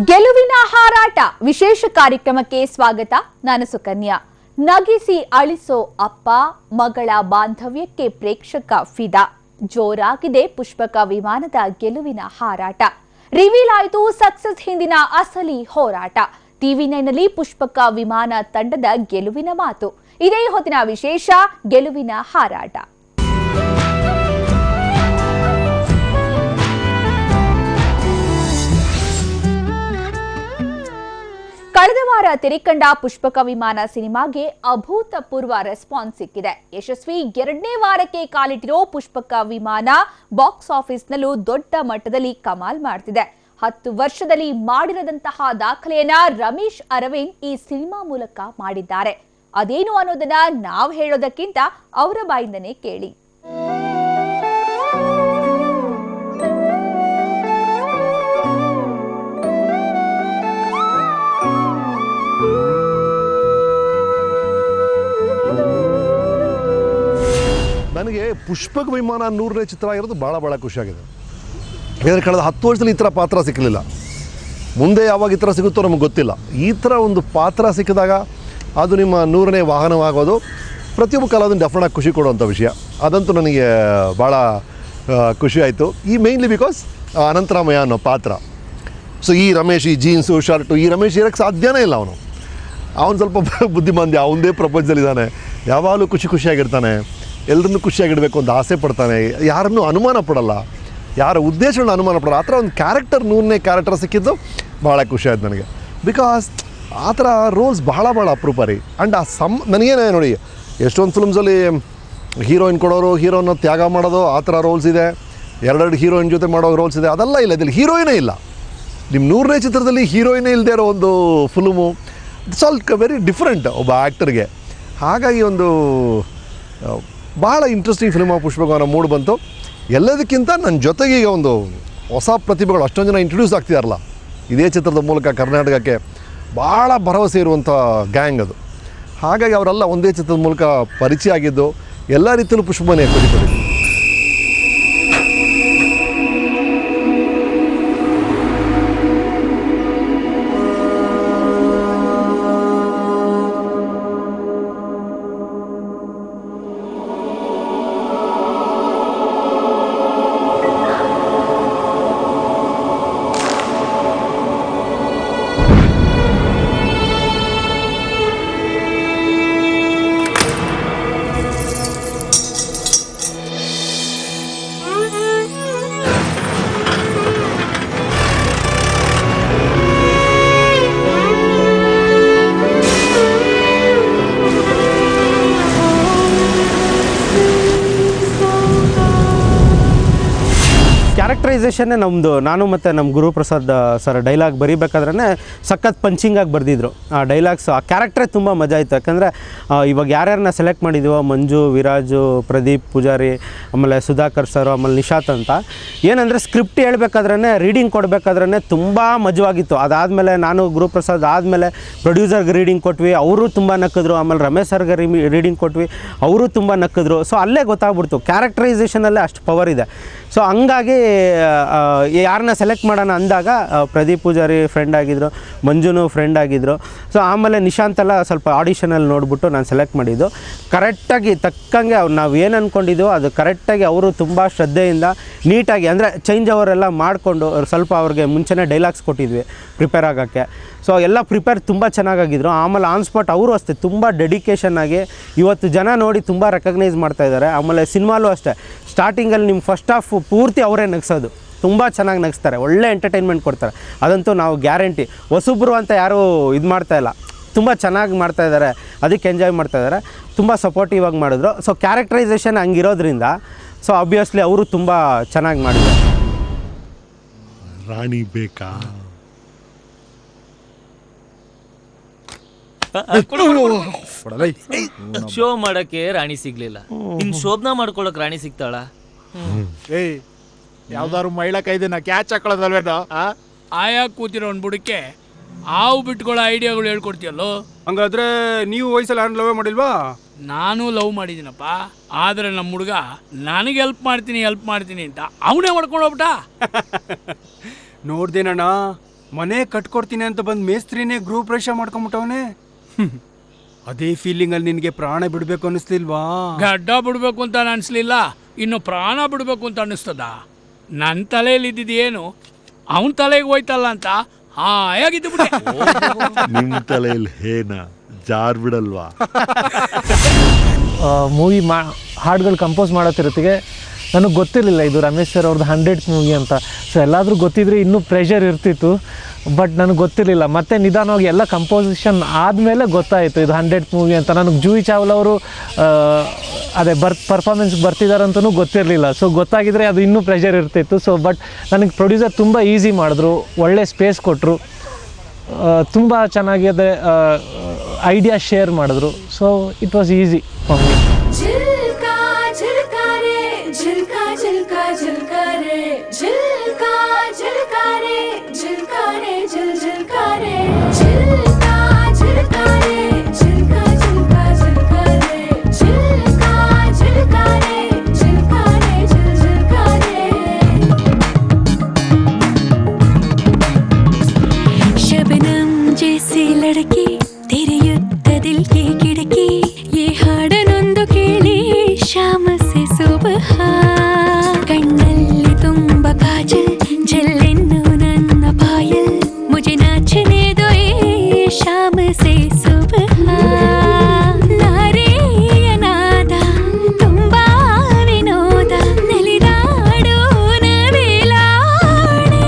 ಗೆಲುವಿನ ಹಾರಾಟ ವಿಶೇಷ ಕಾರ್ಯಕ್ರಮಕ್ಕೆ ಸ್ವಾಗತ. ನಾನು ಸುಕನ್ಯಾ. ನಗಿಸಿ ಅಳಿಸೋ ಅಪ್ಪ ಮಗಳ ಬಾಂಧವ್ಯಕ್ಕೆ ಪ್ರೇಕ್ಷಕ ಫಿದಾ. ಜೋರಾಗಿದೆ ಪುಷ್ಪಕ ವಿಮಾನದ ಗೆಲುವಿನ ಹಾರಾಟ. ರಿವೀಲ್ ಆಯಿತು ಸಕ್ಸಸ್ ಹಿಂದಿನ ಅಸಲಿ ಹೋರಾಟ. TV9ನಲ್ಲಿ ಪುಷ್ಪಕ ವಿಮಾನ ತಂಡದ ಗೆಲುವಿನ ಮಾತು. ಇದೇ ಹೊತ್ತಿನ ವಿಶೇಷ ಗೆಲುವಿನ ಹಾರಾಟ. ಕಳೆದ ವಾರ ತೆರೆಕಂಡ ಪುಷ್ಪಕ ವಿಮಾನ ಸಿನಿಮಾಗೆ ಅಭೂತಪೂರ್ವ ರೆಸ್ಪಾನ್ಸ್ ಸಿಕ್ಕಿದೆ. ಯಶಸ್ವಿ 2ನೇ ವಾರಕ್ಕೆ ಕಾಲಿಟ್ಟಿರೋ ಪುಷ್ಪಕ ವಿಮಾನ ಬಾಕ್ಸ್ ಆಫೀಸ್ನಲ್ಲೂ ದೊಡ್ಡ ಮಟ್ಟದಲ್ಲಿ ಕಮಾಲ್ ಮಾಡ್ತಿದೆ. 10 ವರ್ಷದಲ್ಲಿ ಮಾಡಿರದಂತಹ ದಾಖಲೆಯನ್ನ ರಮೇಶ್ ಅರವಿಂದ್ ಈ ಸಿನಿಮಾ ಮೂಲಕ ಮಾಡಿದ್ದಾರೆ. ಅದೇನು ಅನ್ನೋದನ್ನ ನಾವು ಹೇಳೋದಕ್ಕಿಂತ ಅವರ ಬಾಯಿಂದನೇ ಕೇಳಿ. ನನಗೆ ಪುಷ್ಪಕ ವಿಮಾನ 100ನೇ ಚಿತ್ರ ಆಗಿರೋದು ಭಾಳ ಖುಷಿಯಾಗಿದೆ. ಯಾಕಂದರೆ ಕಳೆದ 10 ವರ್ಷದಲ್ಲಿ ಈ ಥರ ಪಾತ್ರ ಸಿಕ್ಕಲಿಲ್ಲ. ಮುಂದೆ ಯಾವಾಗ ಈ ಥರ ಸಿಗುತ್ತೋ ನಮಗೆ ಗೊತ್ತಿಲ್ಲ. ಈ ಥರ ಒಂದು ಪಾತ್ರ ಸಿಕ್ಕಿದಾಗ ಅದು ನಿಮ್ಮ 100ನೇ ವಾಹನವಾಗೋದು ಪ್ರತಿಯೊಬ್ಬ ಕಲಾವಿದನು ಡೆಫಿನೆಟಾಗಿ ಖುಷಿ ಕೊಡುವಂಥ ವಿಷಯ. ಅದಂತೂ ನನಗೆ ಭಾಳ ಖುಷಿ ಆಯಿತು. ಈ ಮೇಯ್ನ್ಲಿ ಬಿಕಾಸ್ ಅನಂತರಾಮಯ್ಯ ಅನ್ನೋ ಪಾತ್ರ. ಸೊ ಈ ರಮೇಶ್ ಈ ಜೀನ್ಸು ಶರ್ಟು ಈ ರಮೇಶ್ ಇರೋಕ್ಕೆ ಸಾಧ್ಯನೇ ಇಲ್ಲ. ಅವನು ಸ್ವಲ್ಪ ಬುದ್ಧಿಮಾಂದ್ಯ, ಅವನದೇ ಪ್ರಪಂಚದಲ್ಲಿದ್ದಾನೆ. ಯಾವಾಗಲೂ ಖುಷಿಯಾಗಿರ್ತಾನೆ, ಎಲ್ಲರನ್ನೂ ಖುಷಿಯಾಗಿಡಬೇಕು ಅಂತ ಆಸೆ ಪಡ್ತಾನೆ, ಯಾರನ್ನೂ ಅನುಮಾನ ಪಡಲ್ಲ, ಯಾರ ಉದ್ದೇಶಗಳನ್ನ ಅನುಮಾನ ಪಡಲ್ಲ. ಆ ಥರ ಒಂದು ಕ್ಯಾರೆಕ್ಟರ್ 100ನೇ ಕ್ಯಾರೆಕ್ಟರ್ ಸಿಕ್ಕಿದ್ದು ಭಾಳ ಖುಷಿ ಆಯ್ತು ನನಗೆ. ಬಿಕಾಸ್ ಆ ಥರ ರೋಲ್ಸ್ ಭಾಳ ಅಪರೂಪ ರೀ. ಆ್ಯಂಡ್ ನನಗೇನೆ ನೋಡಿ, ಎಷ್ಟೊಂದು ಫಿಲ್ಮ್ಸಲ್ಲಿ ಹೀರೋಯಿನ್ ಕೊಡೋರು, ಹೀರೋನ ತ್ಯಾಗ ಮಾಡೋದು, ಆ ಥರ ರೋಲ್ಸ್ ಇದೆ. 2 ಹೀರೋಯಿನ್ ಜೊತೆ ಮಾಡೋ ರೋಲ್ಸ್ ಇದೆ. ಅದೆಲ್ಲ ಇಲ್ಲ, ಇದ್ರಲ್ಲಿ ಹೀರೋಯಿನೇ ಇಲ್ಲ. ನಿಮ್ಮ 100ನೇ ಚಿತ್ರದಲ್ಲಿ ಹೀರೋಯಿನೇ ಇಲ್ಲದೆ ಇರೋ ಒಂದು film, it's all very different ಒಬ್ಬ ಆ್ಯಕ್ಟರ್ಗೆ. ಹಾಗಾಗಿ ಒಂದು ಭಾಳ ಇಂಟ್ರೆಸ್ಟಿಂಗ್ ಫಿಲ್ಮ್ ಪುಷ್ಪಕವನ ಮೂಡ್ ಬಂತು. ಎಲ್ಲದಕ್ಕಿಂತ ನನ್ನ ಜೊತೆಗೆ ಈಗ ಒಂದು ಹೊಸ ಪ್ರತಿಭೆಗಳು ಅಷ್ಟೊಂದು ಜನ ಇಂಟ್ರೊಡ್ಯೂಸ್ ಆಗ್ತಿದಾರಲ್ಲ ಇದೇ ಚಿತ್ರದ ಮೂಲಕ ಕರ್ನಾಟಕಕ್ಕೆ, ಭಾಳ ಭರವಸೆ ಇರುವಂಥ ಗ್ಯಾಂಗ್ ಅದು. ಹಾಗಾಗಿ ಅವರೆಲ್ಲ ಒಂದೇ ಚಿತ್ರದ ಮೂಲಕ ಪರಿಚಯ ಆಗಿದ್ದು ಎಲ್ಲ ರೀತಿಯಲ್ಲೂ ಪುಷ್ಪನೇ ಕೊಡಿ. ಕ್ಯಾರೆಕ್ಟರೈಸೇಷನ್ನೇ ನಮ್ಮದು. ನಾನು ಮತ್ತು ನಮ್ಮ ಗುರುಪ್ರಸಾದ್ ಸರ್ ಡೈಲಾಗ್ ಬರೀಬೇಕಾದ್ರೆ ಸಖತ್ ಪಂಚಿಂಗಾಗಿ ಬರೆದಿದ್ರು ಆ ಡೈಲಾಗ್ಸ್. ಆ ಕ್ಯಾರೆಕ್ಟ್ರೇ ತುಂಬ ಮಜಾ ಆಯಿತು. ಯಾಕಂದರೆ ಇವಾಗ ಯಾರ್ಯಾರನ್ನ ಸೆಲೆಕ್ಟ್ ಮಾಡಿದ್ದೀವೋ, ಮಂಜು, ವಿರಾಜು, ಪ್ರದೀಪ್ ಪೂಜಾರಿ, ಆಮೇಲೆ ಸುಧಾಕರ್ ಸರ್, ಆಮೇಲೆ ನಿಶಾತ್ ಅಂತ, ಏನಂದರೆ ಸ್ಕ್ರಿಪ್ಟ್ ಹೇಳ್ಬೇಕಾದ್ರೇ, ರೀಡಿಂಗ್ ಕೊಡಬೇಕಾದ್ರೇ ತುಂಬ ಮಜವಾಗಿತ್ತು. ಅದಾದಮೇಲೆ ನಾನು ಗುರುಪ್ರಸಾದ್ ಆದಮೇಲೆ ಪ್ರೊಡ್ಯೂಸರ್ಗೆ ರೀಡಿಂಗ್ ಕೊಟ್ವಿ, ಅವರು ತುಂಬ ನಕ್ಕಿದ್ರು. ಆಮೇಲೆ ರಮೇಶ್ ಸರ್ಗೆ ರೀಡಿಂಗ್ ಕೊಟ್ವಿ, ಅವರು ತುಂಬ ನಕ್ಕಿದ್ರು. ಸೊ ಅಲ್ಲೇ ಗೊತ್ತಾಗ್ಬಿಡ್ತು ಕ್ಯಾರೆಕ್ಟರೈಸೇಷನಲ್ಲೇ ಅಷ್ಟು ಪವರ್ ಇದೆ. ಸೊ ಹಂಗಾಗಿ ಯಾರನ್ನ ಸೆಲೆಕ್ಟ್ ಮಾಡೋಣ ಅಂದಾಗ ಪ್ರದೀಪ್ ಪೂಜಾರಿ ಫ್ರೆಂಡ್ ಆಗಿದ್ದರು, ಮಂಜುನು ಫ್ರೆಂಡ್ ಆಗಿದ್ದರು. ಸೊ ಆಮೇಲೆ ನಿಶಾಂತೆಲ್ಲ ಸ್ವಲ್ಪ ಆಡಿಷನಲ್ಲಿ ನೋಡಿಬಿಟ್ಟು ನಾನು ಸೆಲೆಕ್ಟ್ ಮಾಡಿದ್ದು. ಕರೆಕ್ಟಾಗಿ ತಕ್ಕಂಗೆ ನಾವು ಏನು ಅಂದ್ಕೊಂಡಿದ್ದೆವೋ ಅದು ಕರೆಕ್ಟಾಗಿ ಅವರು ತುಂಬ ಶ್ರದ್ಧೆಯಿಂದ ನೀಟಾಗಿ, ಅಂದರೆ ಚೇಂಜ್ ಅವರೆಲ್ಲ ಮಾಡಿಕೊಂಡು ಸ್ವಲ್ಪ ಅವ್ರಿಗೆ ಮುಂಚೆನೇ ಡೈಲಾಗ್ಸ್ ಕೊಟ್ಟಿದ್ವಿ ಪ್ರಿಪೇರ್ ಆಗೋಕ್ಕೆ. ಸೊ ಎಲ್ಲ ಪ್ರಿಪೇರ್ ತುಂಬ ಚೆನ್ನಾಗಾಗಿದ್ರು. ಆಮೇಲೆ ಆನ್ ಸ್ಪಾಟ್ ಅವರು ಅಷ್ಟೇ ತುಂಬ ಡೆಡಿಕೇಶನ್ ಆಗಿ ಇವತ್ತು ಜನ ನೋಡಿ ತುಂಬ ರೆಕಗ್ನೈಸ್ ಮಾಡ್ತಾಯಿದ್ದಾರೆ. ಆಮೇಲೆ ಸಿನಿಮಾಲೂ ಅಷ್ಟೇ, ಸ್ಟಾರ್ಟಿಂಗಲ್ಲಿ ನಿಮ್ಮ ಫಸ್ಟ್ ಹಾಫ್ ಪೂರ್ತಿ ಅವರೇ ನಗಿಸೋದು, ತುಂಬ ಚೆನ್ನಾಗಿ ನಗಿಸ್ತಾರೆ, ಒಳ್ಳೆ ಎಂಟರ್ಟೈನ್ಮೆಂಟ್ ಕೊಡ್ತಾರೆ. ಅದಂತೂ ನಾವು ಗ್ಯಾರಂಟಿ. ಹೊಸಬ್ರು ಅಂತ ಯಾರೂ ಇದು ಮಾಡ್ತಾಯಿಲ್ಲ, ತುಂಬ ಚೆನ್ನಾಗಿ ಮಾಡ್ತಾಯಿದ್ದಾರೆ, ಅದಕ್ಕೆ ಎಂಜಾಯ್ ಮಾಡ್ತಾಯಿದ್ದಾರೆ, ತುಂಬ ಸಪೋರ್ಟಿವ್ ಆಗಿ ಮಾಡಿದ್ರು. ಸೊ ಕ್ಯಾರೆಕ್ಟರೈಸೇಷನ್ ಹಂಗಿರೋದ್ರಿಂದ ಸೊ ಆಬ್ವಿಯಸ್ಲಿ ಅವರು ತುಂಬ ಚೆನ್ನಾಗಿ ಮಾಡಿದ್ದಾರೆ. ರಾಣಿ ಬೇಕಾ? ಶೋ ಮಾಡಕ್ಕೆ ರಾಣಿ ಸಿಗ್ಲಿಲ್ಲ, ಇನ್ ಶೋಭನಾ ಮಾಡ್ಕೊಳಕ್ ರಾಣಿ ಸಿಗ್ತಾಳ? ಯಾವ್ದಾದ್ರು ಮಹಿಳಾ ಕೈದಿನ ಕ್ಯಾಚ್ ಹಾಕೊಳ್ಳೋದಲ್ವೇನೋ. ಆಯಾ ಕೂತಿರೋ ಒಂದು ಬುಡಕ್ಕೆ ಹಾವು ಬಿಟ್ಕೊಳ್ಳೋ ಐಡಿಯಾಗಳು ಹೇಳ್ಕೊಡ್ತೀಯಲ್ಲೋ. ಹಂಗಾದ್ರೆ ನೀವು ವಯಸ್ಸಲ್ಲಿ ಯಾರು ಲವ್ ಮಾಡಿಲ್ವಾ? ನಾನು ಲವ್ ಮಾಡಿದ್ದೀನಪ್ಪ, ಆದರೆ ನಮ್ಮ ಹುಡುಗ ನನಗೆ ಹೆಲ್ಪ್ ಮಾಡ್ತೀನಿ ಅಂತ ಅವನೇ ಮಾಡ್ಕೊಂಡು ಹೋಗ್ಬಿಟ್ಟ. ನೋಡ್ದೇನಣ್ಣ, ಮನೆ ಕಟ್ಕೊಡ್ತೀನಿ ಅಂತ ಬಂದು ಮೇಸ್ತ್ರಿನೇ ಗೃಹ ಪ್ರವೇಶ ಮಾಡ್ಕೊಂಬಿಟ್ಟವನೇ. ಅದೇ ಫೀಲಿಂಗಲ್ಲಿ ನಿನಗೆ ಪ್ರಾಣ ಬಿಡಬೇಕು ಅನ್ನಿಸ್ಲಿಲ್ವಾ? ಗಡ್ಡ ಬಿಡ್ಬೇಕು ಅಂತ ಅನಿಸ್ಲಿಲ್ಲ, ಇನ್ನು ಪ್ರಾಣ ಬಿಡ್ಬೇಕು ಅಂತ ಅನ್ನಿಸ್ತದ. ನನ್ನ ತಲೆಯಲ್ಲಿ ಇದ್ದಿದ್ದೇನು ಅವನ ತಲೆಗೆ ಹೋಯ್ತಲ್ಲ ಅಂತ ಹಾಯಾಗಿದ್ದು ಬಿಟ್ಟೆ. ನಿಮ್ಮ ತಲೆಯಲ್ಲಿ ಏನ ಜಾರ್ ಬಿಡಲ್ವಾ? ಮೂವಿ ಹಾಡುಗಳು ಕಂಪೋಸ್ ಮಾಡೋತಿರತ್ತಿಗೆ ನನಗೆ ಗೊತ್ತಿರಲಿಲ್ಲ ಇದು ರಮೇಶ್ ಸರ್ ಅವ್ರದ್ದು 100th ಮೂವಿ ಅಂತ. ಸೊ ಎಲ್ಲಾದರೂ ಗೊತ್ತಿದ್ರೆ ಇನ್ನೂ ಪ್ರೆಷರ್ ಇರ್ತಿತ್ತು, ಬಟ್ ನನಗೆ ಗೊತ್ತಿರಲಿಲ್ಲ. ಮತ್ತು ನಿಧಾನವಾಗಿ ಎಲ್ಲ ಕಂಪೋಸಿಷನ್ ಆದಮೇಲೆ ಗೊತ್ತಾಯಿತು ಇದು 100th ಮೂವಿ ಅಂತ. ನನಗೆ ಜೂಹಿ ಚಾವ್ಲಾ ಅವರು ಅದೇ ಪರ್ಫಾರ್ಮೆನ್ಸ್ಗೆ ಬರ್ತಿದ್ದಾರಂತೂ ಗೊತ್ತಿರಲಿಲ್ಲ. ಸೊ ಗೊತ್ತಾಗಿದ್ರೆ ಅದು ಇನ್ನೂ ಪ್ರೆಷರ್ ಇರ್ತಿತ್ತು. ಸೊ ಬಟ್ ನನಗೆ ಪ್ರೊಡ್ಯೂಸರ್ ತುಂಬ ಈಸಿ ಮಾಡಿದ್ರು, ಒಳ್ಳೆ ಸ್ಪೇಸ್ ಕೊಟ್ಟರು, ತುಂಬ ಚೆನ್ನಾಗಿ ಅದೇ ಐಡಿಯಾ ಶೇರ್ ಮಾಡಿದ್ರು. So it was easy for me. लड़की तेरे युद्ध दिल की खिड़की ये हाडनೊಂದು ಕೇಳಿ शाम से सुबह कಣ್ಣಲ್ಲಿ ತುಂಬ ಕಾಜಲ್ ಜಲ್ಲೆನ್ನು ನನ್ನ ಪಾಯಲ್ मुझे नाचने दो ये शाम से सुबह ನಾರಿಯ ನಾದ ತುಂಬಾ ವಿನೋದ ನಲಿದಾಡೋ ನವಿಲಾಣೆ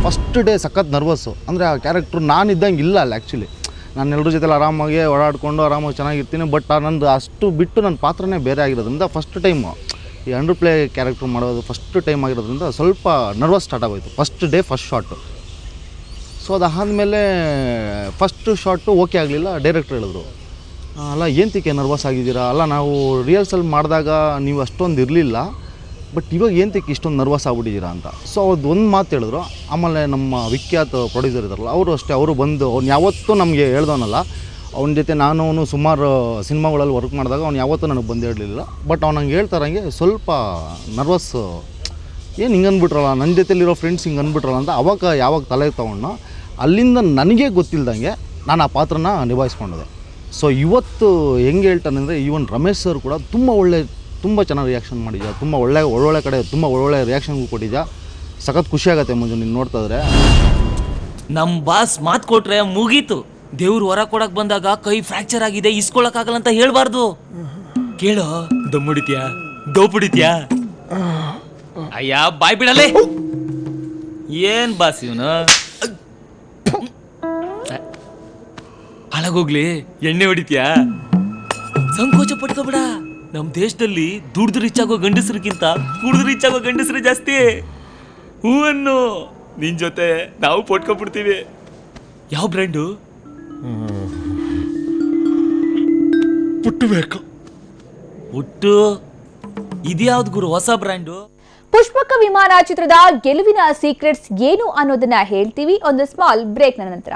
ಫಸ್ಟ್ ಡೇ ಸಖತ್ ನರ್ವಸ್ಸು. ಅಂದರೆ ಆ ಕ್ಯಾರೆಕ್ಟ್ರು ನಾನಿದ್ದಂಗೆ ಇಲ್ಲ ಅಲ್ಲಿ. ಆ್ಯಕ್ಚುಲಿ ನಾನು ಎಲ್ಲರ ಜೊತೆಲಿ ಆರಾಮಾಗಿ ಓಡಾಡಿಕೊಂಡು ಆರಾಮಾಗಿ ಚೆನ್ನಾಗಿರ್ತೀನಿ. ಬಟ್ ನಂದು ಅಷ್ಟು ಬಿಟ್ಟು ನನ್ನ ಪಾತ್ರನೇ ಬೇರೆ ಆಗಿರೋದ್ರಿಂದ ಫಸ್ಟ್ ಟೈಮು ಈ ಅಂಡರ್ ಪ್ಲೇ ಕ್ಯಾರೆಕ್ಟ್ರ್ ಮಾಡೋದು ಫಸ್ಟ್ ಟೈಮ್ ಆಗಿರೋದ್ರಿಂದ ಸ್ವಲ್ಪ ನರ್ವಸ್ ಸ್ಟಾರ್ಟ್ ಆಗೋಯ್ತು first day first shot. So ಅದಾದಮೇಲೆ ಫಸ್ಟ್ ಶಾಟು ಓಕೆ ಆಗಲಿಲ್ಲ. ಡೈರೆಕ್ಟ್ರ್ ಹೇಳಿದ್ರು, ಅಲ್ಲ ಏಂತಕ್ಕೆ ನರ್ವಸ್ ಆಗಿದ್ದೀರಾ, ಅಲ್ಲ ನಾವು ರಿಹರ್ಸಲ್ ಮಾಡಿದಾಗ ನೀವು ಅಷ್ಟೊಂದು ಇರಲಿಲ್ಲ, ಬಟ್ ಇವಾಗ ಏಂತಕ್ಕೆ ಇಷ್ಟೊಂದು ನರ್ವಸ್ ಆಗ್ಬಿಟ್ಟಿದ್ದೀರಾ ಅಂತ. ಸೊ ಅವ್ರದ್ದು ಒಂದು ಮಾತು ಹೇಳಿದ್ರು. ಆಮೇಲೆ ನಮ್ಮ ವಿಖ್ಯಾತ ಪ್ರೊಡ್ಯೂಸರ್ ಇದ್ದಾರಲ್ಲ ಅವರು ಅಷ್ಟೇ, ಅವರು ಬಂದು ಅವ್ನು ಯಾವತ್ತೂ ನಮಗೆ ಹೇಳ್ದವನಲ್ಲ. ಅವನ ಜೊತೆ ನಾನು ಸುಮಾರು ಸಿನಿಮಾಗಳಲ್ಲಿ ವರ್ಕ್ ಮಾಡಿದಾಗ ಅವ್ನು ಯಾವತ್ತೂ ನನಗೆ ಬಂದು ಹೇಳಲಿಲ್ಲ. ಬಟ್ ಅವ್ನು ಹಂಗೆ ಹೇಳ್ತಾರಂಗೆ ಸ್ವಲ್ಪ ನರ್ವಸ್ಸು, ಏನು ಹಿಂಗೆ ಅಂದ್ಬಿಟ್ರಲ್ಲ, ನನ್ನ ಜೊತೆಲಿರೋ ಫ್ರೆಂಡ್ಸ್ ಹಿಂಗೆ ಅಂದ್ಬಿಟ್ರಲ್ಲ ಅಂತ ಯಾವಾಗ ತಲೆಗೆ ತೊಗೊಂಡು ಅಲ್ಲಿಂದ ನನಗೆ ಗೊತ್ತಿಲ್ದಂಗೆ ನಾನು ಆ ಪಾತ್ರನ ನಿಭಾಯಿಸ್ಕೊಂಡಿದೆ. ಸೊ ಇವತ್ತು ಹೆಂಗೆ ಹೇಳ್ತಾನೆ ಅಂದರೆ, ಈವನ್ ರಮೇಶ್ ಸರ್ ಕೂಡ ತುಂಬ ಚೆನ್ನಾಗಿ ರಿಯಾಕ್ಷನ್ ಮಾಡಿದ್ಯಾ, ತುಂಬ ಒಳ್ಳೊಳ್ಳೆ ಕಡೆ ತುಂಬ ಒಳ್ಳೊಳ್ಳೆ ರಿಯಾಕ್ಷನ್ಗಳು ಕೊಟ್ಟಿದ್ಯಾ. ಸಖತ್ ಖುಷಿ ಆಗುತ್ತೆ ಮಂಜು ನೀನು ನೋಡ್ತಾ ಇದ್ರೆ. ನಮ್ಮ ಬಾಸ್ ಮಾತು ಕೊಟ್ರೆ ಮುಗೀತು. ದೇವ್ರು ಹೊರ ಕೊಡಕ್ ಬಂದಾಗ ಕೈ ಫ್ರಾಕ್ಚರ್ ಆಗಿದೆ ಇಸ್ಕೊಳಕ್ಕಾಗಲ್ಲ ಅಂತ ಹೇಳ್ಬಾರ್ದು. ಕೇಳೋ, ದಮ್ಮುಡಿತ್ಯಾ ದೋಪುಡಿತ್ಯಾ? ಅಯ್ಯ ಬಾಯ್ ಬಿಡಲೇ. ಏನ್ ಬಾಸ್ ಇವನು? ಹಾಳಾಗೋಗ್ಲಿ, ಎಣ್ಣೆ ಹೊಡಿತ್ಯಾ? ಸಂಕೋಚ ಪಡ್ಕೋಬೇಡ. ನಮ್ಮ ದೇಶದಲ್ಲಿ ದುಡ್ದು ರಿಚ್ ಆಗೋ ಗಂಡಸರಿಗಿಂತ ಕುಡ್ದು ರಿಚ್ ಆಗೋ ಗಂಡಸರು ಜಾಸ್ತಿ. ಹೂವನ್ನು ನಿನ್ ಜೊತೆ ನಾವು ಪಟ್ಕೊಬಿಡ್ತೀವಿ. ಯಾವ ಬ್ರ್ಯಾಂಡು? ಪುಟ್ಟು ಬೇಕು. ಪುಟ್ಟು ಇದ್ಯಾವ್ದು ಗುರು ಹೊಸ ಬ್ರ್ಯಾಂಡು? ಪುಷ್ಪಕ ವಿಮಾನ ಚಿತ್ರದ ಗೆಲುವಿನ ಸೀಕ್ರೆಟ್ಸ್ ಏನು ಅನ್ನೋದನ್ನ ಹೇಳ್ತೀವಿ ಒಂದು ಸ್ಮಾಲ್ ಬ್ರೇಕ್ ನಂತರ.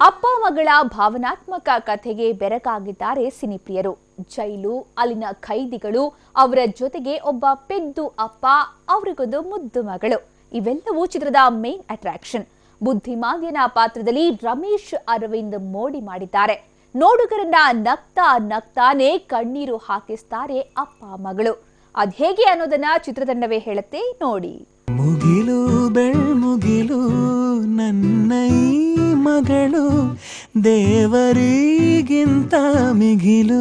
ಅಪ್ಪ ಮಗಳ ಭಾವನಾತ್ಮಕ ಕಥೆಗೆ ಬೆರಗಾಗಿದ್ದಾರೆ ಸಿನಿಪ್ರಿಯರು. ಜೈಲು, ಅಲ್ಲಿನ ಖೈದಿಗಳು, ಅವರ ಜೊತೆಗೆ ಒಬ್ಬ ಪೆದ್ದು ಅಪ್ಪ, ಅವರಿಗೊಂದು ಮುದ್ದು ಮಗಳು, ಇವೆಲ್ಲವೂ ಚಿತ್ರದ ಮೇನ್ ಅಟ್ರಾಕ್ಷನ್. ಬುದ್ಧಿಮಾಂದ್ಯನ ಪಾತ್ರದಲ್ಲಿ ರಮೇಶ್ ಅರವಿಂದ್ ಮೋಡಿ ಮಾಡಿದ್ದಾರೆ. ನೋಡುಗರನ್ನ ನಗ್ತಾನೆ ಕಣ್ಣೀರು ಹಾಕಿಸ್ತಾರೆ ಅಪ್ಪ ಮಗಳು. ಅದ್ಹೇಗೆ ಅನ್ನೋದನ್ನ ಚಿತ್ರತಂಡವೇ ಹೇಳುತ್ತೆ, ನೋಡಿ. ಮುಗಿಲು ಬೆಳ್ಮುಗಿಲು ನನ್ನ ಈ ಮಗಳು ದೇವರಿಗಿಂತ ಮಿಗಿಲು.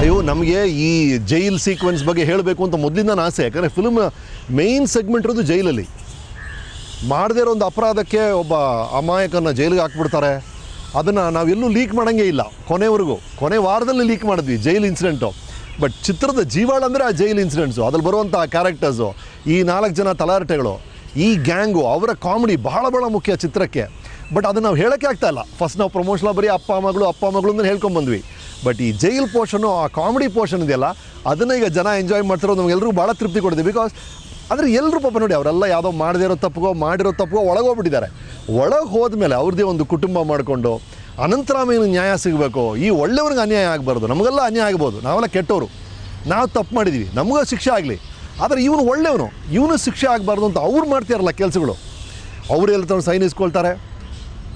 ಅಯ್ಯೋ, ನಮಗೆ ಈ ಜೈಲ್ ಸೀಕ್ವೆನ್ಸ್ ಬಗ್ಗೆ ಹೇಳಬೇಕು ಅಂತ ಮೊದಲಿಂದ ಆಸೆ. ಯಾಕಂದರೆ ಫಿಲ್ಮ್ ಮೇಯ್ನ್ ಸೆಗ್ಮೆಂಟ್ ಇರೋದು ಜೈಲಲ್ಲಿ. ಮಾಡದೇ ಇರೋ ಒಂದು ಅಪರಾಧಕ್ಕೆ ಒಬ್ಬ ಅಮಾಯಕನ ಜೈಲಿಗೆ ಹಾಕ್ಬಿಡ್ತಾರೆ. ಅದನ್ನು ನಾವೆಲ್ಲೂ ಲೀಕ್ ಮಾಡೋಂಗೇ ಇಲ್ಲ ಕೊನೆವರೆಗೂ. ಕೊನೆ ವಾರದಲ್ಲಿ ಲೀಕ್ ಮಾಡಿದ್ವಿ ಜೈಲ್ ಇನ್ಸಿಡೆಂಟು. ಬಟ್ ಚಿತ್ರದ ಜೀವಾಳ ಅಂದರೆ ಆ ಜೈಲ್ ಇನ್ಸಿಡೆಂಟ್ಸು, ಅದ್ರಲ್ಲಿ ಬರುವಂಥ ಕ್ಯಾರೆಕ್ಟರ್ಸು, ಈ 4 ಜನ ತಲಾಟೆಗಳು, ಈ ಗ್ಯಾಂಗು ಅವರ ಕಾಮಿಡಿ ಬಹಳ ಬಹಳ ಮುಖ್ಯ ಚಿತ್ರಕ್ಕೆ. ಬಟ್ ಅದನ್ನು ನಾವು ಹೇಳೋಕ್ಕೆ ಆಗ್ತಾ ಇಲ್ಲ. ಫಸ್ಟ್ ನಾವು ಪ್ರಮೋಷನ್ ಬರೀ ಅಪ್ಪ ಮಗಳು ಅಂತ ಹೇಳ್ಕೊಂಡ್ಬಂದ್ವಿ. ಬಟ್ ಈ ಜೈಲ್ ಪೋರ್ಷನು, ಆ ಕಾಮಿಡಿ ಪೋರ್ಷನ್ ಇದೆಯಲ್ಲ, ಅದನ್ನು ಈಗ ಜನ ಎಂಜಾಯ್ ಮಾಡ್ತಿರೋದು ನಮಗೆಲ್ಲರಿಗೂ ಭಾಳ ತೃಪ್ತಿ ಕೊಡ್ತೀವಿ. ಬಿಕಾಸ್ ಅಂದರೆ ಎಲ್ಲರೂ ಪಾಪ ನೋಡಿ, ಅವರೆಲ್ಲ ಯಾವುದೋ ಮಾಡಿರೋ ತಪ್ಪುಗೋ ಒಳಗೋಗ್ಬಿಟ್ಟಿದ್ದಾರೆ. ಒಳಗೆ ಹೋದ್ಮೇಲೆ ಅವ್ರದ್ದೇ ಒಂದು ಕುಟುಂಬ ಮಾಡಿಕೊಂಡು ಅನಂತರ ಏನು ನ್ಯಾಯ ಸಿಗಬೇಕು, ಈ ಒಳ್ಳೆಯವ್ರಿಗೆ ಅನ್ಯಾಯ ಆಗಬಾರ್ದು. ನಮಗೆಲ್ಲ ಅನ್ಯಾಯ ಆಗ್ಬೋದು, ನಾವೆಲ್ಲ ಕೆಟ್ಟವರು, ನಾವು ತಪ್ಪು ಮಾಡಿದ್ದೀವಿ, ನಮಗೂ ಶಿಕ್ಷೆ ಆಗಲಿ. ಆದರೆ ಇವನು ಒಳ್ಳೆಯವನು, ಇವನು ಶಿಕ್ಷೆ ಆಗಬಾರ್ದು ಅಂತ ಅವ್ರು ಮಾಡ್ತಾರಲ್ಲ ಕೆಲಸಗಳು. ಅವ್ರು ಎಲ್ಲ ತಗೊಂಡು ಸೈನ್ ಇಸ್ಕೊಳ್ತಾರೆ,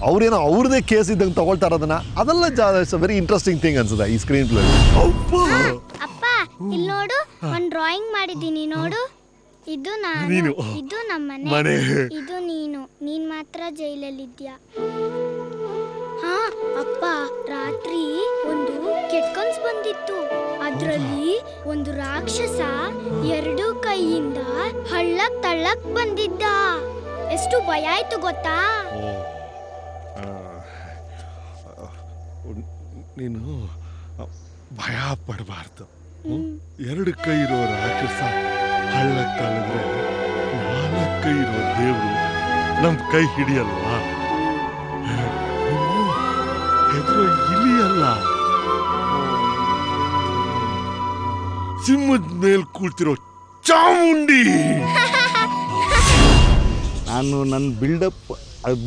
ಅವ್ರೇನೋ ಅವ್ರದ್ದೇ ಕೇಸ್ ಇದ್ದಂಗೆ ತೊಗೊಳ್ತಾರೆ ಅದನ್ನು. ಅದೆಲ್ಲ it's a very interesting thing ಅನ್ಸುತ್ತೆ ಈ ಸ್ಕ್ರೀನ್ ಪ್ಲೇ. ಅಪ್ಪ ಇಲ್ಲಿ ನೋಡು, ಒಂದು ಡ್ರಾಯಿಂಗ್ ಮಾಡಿದ್ದೀನಿ ನೋಡು. ಇದು ನಾನು, ಇದು ನಮ್ಮನೆ, ಇದು ನೀನ್ ಮಾತ್ರ ಜೈಲಲ್ಲಿದ್ಯಾ. ಹಾ ಅಪ್ಪ, ರಾತ್ರಿ ಒಂದು ಕೆಟ್ಕನ್ಸ್ ಬಂದಿತ್ತು. ಅದ್ರಲ್ಲಿ ಒಂದು ರಾಕ್ಷಸ 2 ಕೈಯಿಂದ ಹಳ್ಳಕ್ ತಳ್ಳಕ್ ಬಂದಿದ್ದ. ಎಷ್ಟು ಭಯ ಆಯ್ತು ಗೊತ್ತಾ? ನೀನು ಭಯ ಪಡಬಾರ್ದು. 2 ಕೈ ಇರೋ ರಾಕ್ಷಸ ಹಳ್ಳಕ್ಕೆ ತಳ್ಳಿದ್ರೆ 4 ಕೈ ಇರೋ ದೇವರು ನಮ್ಮ ಕೈ ಹಿಡಿಯಲ್ವಾ? ಹೆದರೋ ಇಲಿಯಲ್ಲ, ಸಿಂಹದ ಮೇಲೆ ಕೂಳ್ತಿರೋ ಚಾಮುಂಡಿ. ನಾನು ನನ್ನ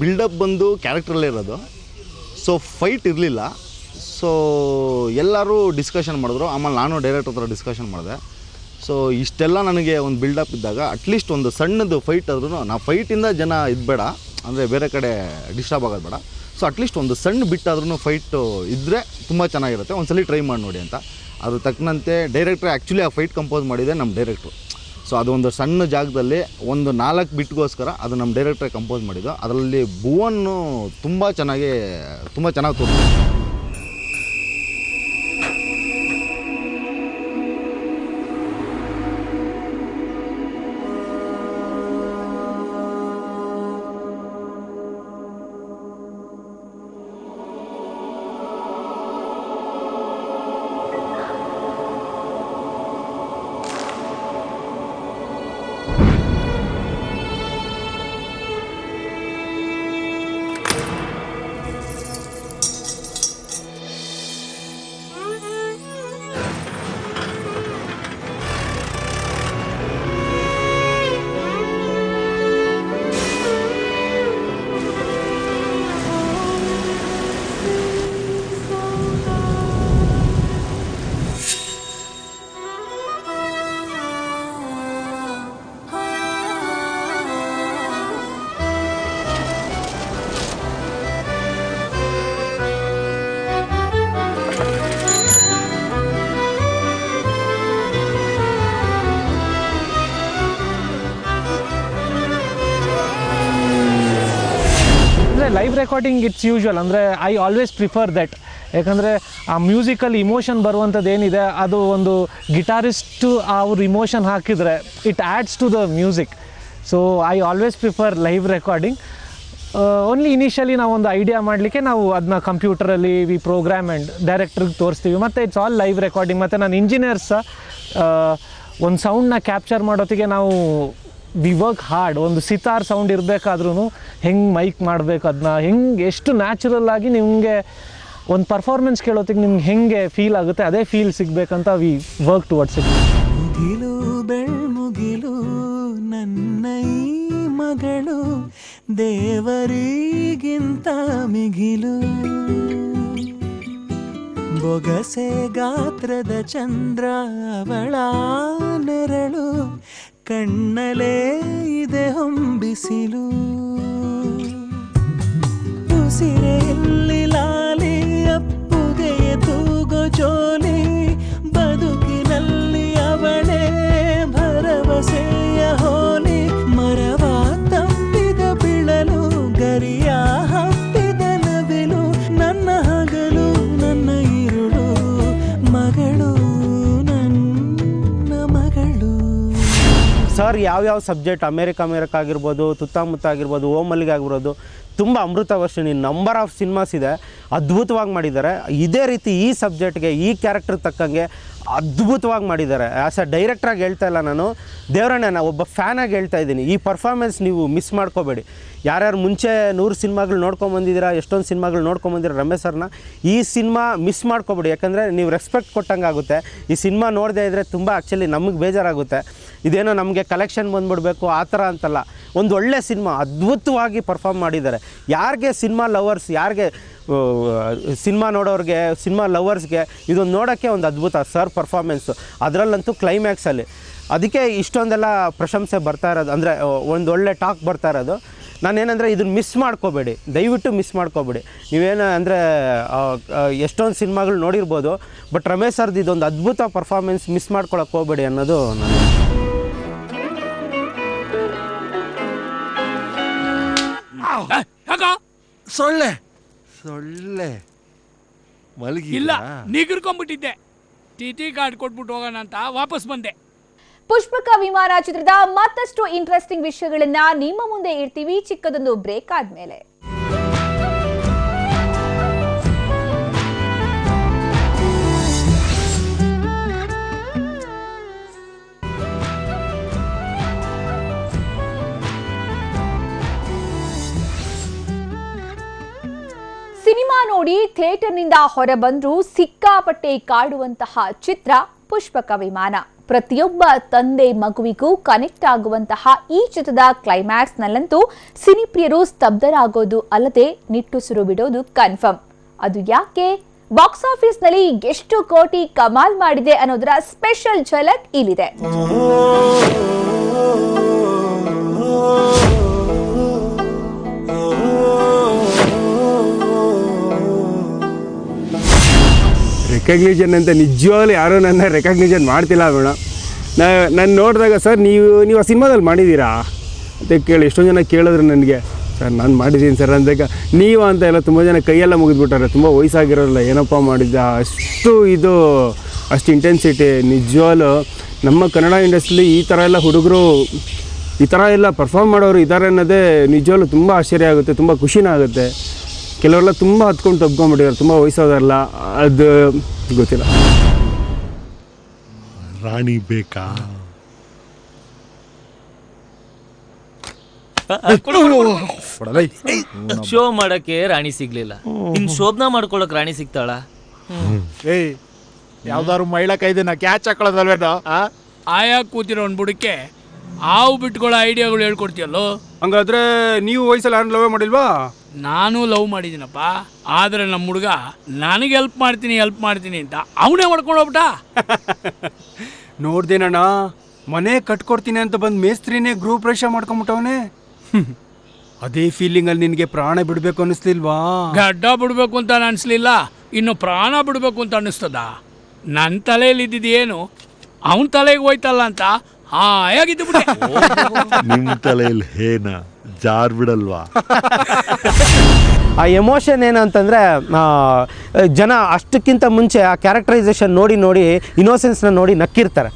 ಬಿಲ್ಡಪ್ ಬಂದು ಕ್ಯಾರೆಕ್ಟ್ರಲ್ಲೇ ಇರೋದು. ಸೊ ಫೈಟ್ ಇರಲಿಲ್ಲ. ಸೊ ಎಲ್ಲರೂ ಡಿಸ್ಕಷನ್ ಮಾಡಿದ್ರು. ಆಮೇಲೆ ನಾನು ಡೈರೆಕ್ಟರ್ ಹತ್ರ ಡಿಸ್ಕಷನ್ ಮಾಡಿದೆ. ಸೊ ಇಷ್ಟೆಲ್ಲ ನನಗೆ ಒಂದು ಬಿಲ್ಡಪ್ ಇದ್ದಾಗ ಅಟ್ಲೀಸ್ಟ್ ಒಂದು ಸಣ್ಣದು ಫೈಟ್ ಆದ್ರೂ, ನಾವು ಫೈಟಿಂದ ಜನ ಬೇಡ ಅಂದರೆ ಬೇರೆ ಕಡೆ ಡಿಸ್ಟರ್ಬ್ ಆಗೋದು ಬೇಡ. ಸೊ ಅಟ್ಲೀಸ್ಟ್ ಒಂದು ಸಣ್ಣ ಬಿಟ್ಟಾದ್ರೂ ಫೈಟು ಇದ್ದರೆ ತುಂಬ ಚೆನ್ನಾಗಿರುತ್ತೆ, ಒಂದ್ಸಲ ಟ್ರೈ ಮಾಡಿ ನೋಡಿ ಅಂತ. ಅದ್ರ ತಕ್ಕಂತೆ ಡೈರೆಕ್ಟ್ರ್ ಆ್ಯಕ್ಚುಲಿ ಆ ಫೈಟ್ ಕಂಪೋಸ್ ಮಾಡಿದೆ ನಮ್ಮ ಡೈರೆಕ್ಟ್ರು. ಸೊ ಅದು ಒಂದು ಸಣ್ಣ ಜಾಗದಲ್ಲಿ ಒಂದು 4 ಬಿಟ್ಗೋಸ್ಕರ ಅದು ನಮ್ಮ ಡೈರೆಕ್ಟ್ರೇ ಕಂಪೋಸ್ ಮಾಡಿದ್ದು. ಅದರಲ್ಲಿ ಭುವನ್ನು ತುಂಬ ಚೆನ್ನಾಗಿ ತೋರಿಸಿದೆ. Live recording it's usual. ಅಂದರೆ ಐ ಆಲ್ವೇಸ್ ಪ್ರಿಫರ್ ದಟ್. ಯಾಕಂದರೆ ಆ ಮ್ಯೂಸಿಕಲ್ ಇಮೋಷನ್ ಬರುವಂಥದ್ದು ಏನಿದೆ, ಅದು ಒಂದು ಗಿಟಾರಿಸ್ಟು ಅವ್ರ ಇಮೋಷನ್ ಹಾಕಿದರೆ it adds to the music. So I always prefer live recording. Only initially ನಾವು ಒಂದು ಐಡಿಯಾ ಮಾಡಲಿಕ್ಕೆ ನಾವು ಅದನ್ನ ಕಂಪ್ಯೂಟರಲ್ಲಿ ಪ್ರೋಗ್ರಾಮ್ ಆ್ಯಂಡ್ ಡೈರೆಕ್ಟ್ರಿಗೆ ತೋರಿಸ್ತೀವಿ. ಮತ್ತು ಇಟ್ಸ್ ಆಲ್ ಲೈವ್ ರೆಕಾರ್ಡಿಂಗ್. ಮತ್ತು ನಾನು ಇಂಜಿನಿಯರ್ಸ್ ಒಂದು ಸೌಂಡನ್ನ ಕ್ಯಾಪ್ಚರ್ ಮಾಡೋತ್ತಿಗೆ ನಾವು ವಿ ವರ್ಕ್ ಹಾರ್ಡ್. ಒಂದು ಸಿತಾರ್ ಸೌಂಡ್ ಇರಬೇಕಾದ್ರೂ ಹೆಂಗೆ ಮೈಕ್ ಮಾಡಬೇಕು, ಅದನ್ನ ಹೆಂಗೆ ಎಷ್ಟು ನ್ಯಾಚುರಲ್ ಆಗಿ ನಿಮಗೆ ಒಂದು ಪರ್ಫಾರ್ಮೆನ್ಸ್ ಕೇಳೋತ್ತಿಗೆ ನಿಮ್ಗೆ ಹೆಂಗೆ ಫೀಲ್ ಆಗುತ್ತೆ, ಅದೇ ಫೀಲ್ ಸಿಗಬೇಕಂತ ವಿ ವರ್ಕ್ ಟುವರ್ಡ್ಸ್ ಇಟ್. ಮುಗಿಲು ಬೆಳ್ಮುಗಿಲು ನನ್ನ ಈ ಮಗಳು ದೇವರಿಗಿಂತ ಮಿಗಿಲು, ಬೊಗಸೆ ಗಾತ್ರದ ಚಂದ್ರ ಅವಳ ನೆರಳು, ಕಣ್ಣಲೇ ಇದೆ ಹೊಂಬಿಸಿಲು, ಉಸಿರೆಯಲ್ಲಿ ಲಾಲಿ ಅಪ್ಪುಗೆಯ ತೂಗೋ ಜೋಲಿ, ಬದುಕಿನಲ್ಲಿ ಅವಳೇ ಭರವಸೆಯ ಹೋಲಿ, ಮರವ ತಪ್ಪಿದ ಬಿಳಲು ಗರಿಯ ಹಬ್ಬಿದ ನವಿಲು, ನನ್ನ ಹಗಲು ನನ್ನ ಇರುಳು, ಮಗಳು ನನ್ನ ಮಗಳು. ಸರ್ ಯಾವ್ಯಾವ ಸಬ್ಜೆಕ್ಟ್ ಅಮೇರಿಕ ಆಗಿರ್ಬೋದು, ತುತ್ತಮುತ್ತ ಆಗಿರ್ಬೋದು, ಓಮಲ್ಲಿಗೆ ಆಗಿರ್ಬೋದು ತುಂಬ ಅಮೃತ ವರ್ಷಿಣಿ ನಂಬರ್ ಆಫ್ ಸಿನಿಮಾಸ್ ಇದೆ, ಅದ್ಭುತವಾಗಿ ಮಾಡಿದ್ದಾರೆ. ಇದೇ ರೀತಿ ಈ ಸಬ್ಜೆಕ್ಟ್ಗೆ ಈ ಕ್ಯಾರೆಕ್ಟರ್ ತಕ್ಕಂಗೆ ಅದ್ಭುತವಾಗಿ ಮಾಡಿದ್ದಾರೆ. ಆ್ಯಸ್ ಅ ಡೈರೆಕ್ಟ್ರಾಗಿ ಹೇಳ್ತಾ ಇಲ್ಲ, ನಾನು ದೇವರಣ್ಣ ನಾನು ಒಬ್ಬ ಫ್ಯಾನಾಗಿ ಹೇಳ್ತಾ ಇದ್ದೀನಿ. ಈ ಪರ್ಫಾರ್ಮೆನ್ಸ್ ನೀವು ಮಿಸ್ ಮಾಡ್ಕೋಬೇಡಿ. ಯಾರ್ಯಾರು ಮುಂಚೆ 100 ಸಿನಿಮಾಗಳು ನೋಡ್ಕೊಂಬಂದಿದ್ದೀರಾ, ಎಷ್ಟೊಂದು ಸಿನಿಮಾಗಳು ನೋಡ್ಕೊಂಬಂದಿರ ರಮೇಶ್ ಸರ್ನ, ಈ ಸಿನಿಮಾ ಮಿಸ್ ಮಾಡ್ಕೋಬೇಡಿ. ಯಾಕಂದರೆ ನೀವು ರೆಸ್ಪೆಕ್ಟ್ ಕೊಟ್ಟಂಗೆ ಆಗುತ್ತೆ. ಈ ಸಿನಿಮಾ ನೋಡದೇ ಇದ್ದರೆ ತುಂಬ ಆ್ಯಕ್ಚುಲಿ ನಮಗೆ ಬೇಜಾರಾಗುತ್ತೆ. ಇದೇನೋ ನಮಗೆ ಕಲೆಕ್ಷನ್ ಬಂದುಬಿಡಬೇಕು ಆ ಥರ ಅಂತಲ್ಲ, ಒಂದು ಒಳ್ಳೆ ಸಿನಿಮಾ ಅದ್ಭುತವಾಗಿ ಪರ್ಫಾರ್ಮ್ ಮಾಡಿದ್ದಾರೆ. ಯಾರಿಗೆ ಸಿನಿಮಾ ಲವರ್ಸ್, ಯಾರಿಗೆ ಸಿನಿಮಾ ನೋಡೋರಿಗೆ, ಸಿನಿಮಾ ಲವರ್ಸ್ಗೆ ಇದೊಂದು ನೋಡೋಕ್ಕೆ ಒಂದು ಅದ್ಭುತ ಸರ್ ಪರ್ಫಾರ್ಮೆನ್ಸು, ಅದರಲ್ಲಂತೂ ಕ್ಲೈಮ್ಯಾಕ್ಸಲ್ಲಿ. ಅದಕ್ಕೆ ಇಷ್ಟೊಂದೆಲ್ಲ ಪ್ರಶಂಸೆ ಬರ್ತಾ ಇರೋದು, ಅಂದರೆ ಒಂದು ಒಳ್ಳೆ ಟಾಕ್ ಬರ್ತಾ ಇರೋದು. ನಾನೇನಂದರೆ ಇದನ್ನು ಮಿಸ್ ಮಾಡ್ಕೋಬೇಡಿ, ದಯವಿಟ್ಟು ಮಿಸ್ ಮಾಡ್ಕೋಬೇಡಿ. ನೀವೇನು ಅಂದರೆ ಎಷ್ಟೊಂದು ಸಿನಿಮಾಗಳು ನೋಡಿರ್ಬೋದು, ಬಟ್ ರಮೇಶ್ ಸರ್ದು ಇದೊಂದು ಅದ್ಭುತ ಪರ್ಫಾರ್ಮೆನ್ಸ್ ಮಿಸ್ ಮಾಡ್ಕೊಳಕ್ಕೆ ಹೋಗಬೇಡಿ ಅನ್ನೋದು ನಾನು. ಸೊಳ್ಳೆ ಸೊಳ್ಳೆ ಮಲಗಿ ಇಲ್ಲ, ನಿಗಿರ್ಕೊಂಡ್ಬಿಟ್ಟಿದ್ದೆ. ಟಿ ಕಾರ್ಡ್ ಕೊಟ್ಬಿಟ್ಟು ಹೋಗೋಣ ಅಂತ ವಾಪಸ್ ಬಂದೆ. ಪುಷ್ಪಕ ವಿಮಾನ ಚಿತ್ರದ ಮತ್ತಷ್ಟು ಇಂಟ್ರೆಸ್ಟಿಂಗ್ ವಿಷಯಗಳನ್ನ ನಿಮ್ಮ ಮುಂದೆ ಇಡ್ತೀವಿ ಚಿಕ್ಕದೊಂದು ಬ್ರೇಕ್ ಆದ್ಮೇಲೆ. ಸಿನಿಮಾ ನೋಡಿ ಥಿಯೇಟರ್ನಿಂದ ಹೊರಬಂದ್ರೂ ಸಿಕ್ಕಾಪಟ್ಟೆ ಕಾಡುವಂತಹ ಚಿತ್ರ ಪುಷ್ಪಕ ವಿಮಾನ. ಪ್ರತಿಯೊಬ್ಬ ತಂದೆ ಮಗುವಿಗೂ ಕನೆಕ್ಟ್ ಆಗುವಂತಹ ಈ ಚಿತ್ರದ ಕ್ಲೈಮ್ಯಾಕ್ಸ್ ನಲ್ಲಂತೂ ಸಿನಿಪ್ರಿಯರು ಸ್ತಬ್ಧರಾಗೋದು ಅಲ್ಲದೆ ನಿಟ್ಟುಸಿರು ಬಿಡೋದು ಕನ್ಫರ್ಮ್. ಅದು ಯಾಕೆ, ಬಾಕ್ಸ್ ಆಫೀಸ್ ನಲ್ಲಿ ಎಷ್ಟು ಕೋಟಿ ಕಮಾಲ್ ಮಾಡಿದೆ ಅನ್ನೋದರ ಸ್ಪೆಷಲ್ ಝಲಕ್ ಇಲ್ಲಿದೆ. ರೆಕಗ್ನಿಷನ್ ಅಂತ ನಿಜವಾಗ್ಲೂ ಯಾರೂ ನನ್ನ ರೆಕಗ್ನಿಷನ್ ಮಾಡ್ತಿಲ್ಲ ಮೇಡಮ್. ನಾನು ನೋಡಿದಾಗ ಸರ್ ನೀವು ಆ ಸಿನಿಮಾದಲ್ಲಿ ಮಾಡಿದ್ದೀರಾ ಅಂತ ಕೇಳಿ ಎಷ್ಟೊಂದು ಜನ ಕೇಳಿದ್ರು ನನಗೆ. ಸರ್ ನಾನು ಮಾಡಿದ್ದೀನಿ ಸರ್ ಅಂದಾಗ ನೀವು ಅಂತ ಎಲ್ಲ ತುಂಬ ಜನ ಕೈಯೆಲ್ಲ ಮುಗಿದ್ಬಿಟ್ಟಾರೆ. ತುಂಬ ವಯಸ್ಸಾಗಿರೋಲ್ಲ, ಏನಪ್ಪ ಮಾಡಿದ್ದ ಅಷ್ಟು ಇಂಟೆನ್ಸಿಟಿ. ನಿಜವಾಗ್ಲೂ ನಮ್ಮ ಕನ್ನಡ ಇಂಡಸ್ಟ್ರಿಲಿ ಈ ಥರ ಎಲ್ಲ ಹುಡುಗರು ಈ ಥರ ಎಲ್ಲ ಪರ್ಫಾರ್ಮ್ ಮಾಡೋರು ಇದ್ದಾರೆ ಅನ್ನೋದೇ ನಿಜವಾಗ್ಲೂ ತುಂಬ ಆಶ್ಚರ್ಯ ಆಗುತ್ತೆ, ತುಂಬ ಖುಷಿನೂ ಆಗುತ್ತೆ. ಕೆಲವರೆಲ್ಲ ತುಂಬ ಹತ್ಕೊಂಡು ತಬ್ಕೊಂಡ್ಬಿಟ್ಟಿದ್ದಾರೆ, ತುಂಬ ವಯಸ್ಸಾದಲ್ಲ, ಅದು ಗೊತ್ತಿಲ್ಲ. ರಾಣಿ ಬೇಕಾ? ಶೋ ಮಾಡಕ್ಕೆ ರಾಣಿ ಸಿಗ್ಲಿಲ್ಲ, ಇನ್ ಶೋಭನಾ ಮಾಡ್ಕೊಳಕ್ ರಾಣಿ ಸಿಗ್ತಾಳ? ಏಯ್, ಯಾವ್ದಾದ್ರು ಮಹಿಳಾ ಕೈದಿನ ಕ್ಯಾಚ್ ಹಾಕೊಳ್ಳೋದಲ್ವೇನೋ? ಆಯಾ ಕೂತಿರೋ ಒಂದು ಬುಡಕ್ಕೆ ಹಾವು ಬಿಟ್ಕೊಳ್ಳೋ ಐಡಿಯಾಗಳು ಹೇಳ್ಕೊಡ್ತೀಯಲ್ಲೋ. ಹಂಗಾದ್ರೆ ನೀವು ವಯಸ್ಸಲ್ಲಿ ಯಾರು ಲವ್ ಮಾಡಿಲ್ವಾ? ನಾನು ಲವ್ ಮಾಡಿದ್ದೀನಪ್ಪ, ಆದರೆ ನಮ್ಮ ಹುಡುಗ ನನಗೆ ಹೆಲ್ಪ್ ಮಾಡ್ತೀನಿ ಅಂತ ಅವನೇ ಹೊಡ್ಕೊಂಡು ಹೋಗ್ಬಿಟ್ಟ. ನೋಡ್ದೇನಣ್ಣ, ಮನೆ ಕಟ್ಕೊಡ್ತೀನಿ ಅಂತ ಬಂದು ಮೇಸ್ತ್ರಿನೇ ಗೃಹ ಪ್ರವೇಶ ಮಾಡ್ಕೊಂಬಿಟ್ಟವನೇ. ಅದೇ ಫೀಲಿಂಗಲ್ಲಿ ನಿನಗೆ ಪ್ರಾಣ ಬಿಡಬೇಕು ಅನ್ನಿಸ್ಲಿಲ್ವಾ? ಗಡ್ಡ ಬಿಡಬೇಕು ಅಂತ ಅನಿಸ್ಲಿಲ್ಲ, ಇನ್ನು ಪ್ರಾಣ ಬಿಡಬೇಕು ಅಂತ ಅನ್ನಿಸ್ತದ. ನನ್ನ ತಲೆಯಲ್ಲಿ ಇದ್ದಿದ್ದೇನು ಅವನ ತಲೆಗೆ ಹೋಯ್ತಲ್ಲ ಅಂತ ಹಾಯಾಗಿದ್ದು ಬಿಟ್ಟೆ. ನಿಮ್ಮ ತಲೆಯಲ್ಲಿ ಹೇನ ಜಾರ್ ಬಿಡಲ್ವಾ? ಆ ಎಮೋಷನ್ ಏನಂತಂದರೆ, ಜನ ಅಷ್ಟಕ್ಕಿಂತ ಮುಂಚೆ ಆ ಕ್ಯಾರೆಕ್ಟರೈಸೇಷನ್ ನೋಡಿ ಇನ್ನೋಸೆನ್ಸ್ನ ನೋಡಿ ನಕ್ಕಿರ್ತಾರೆ.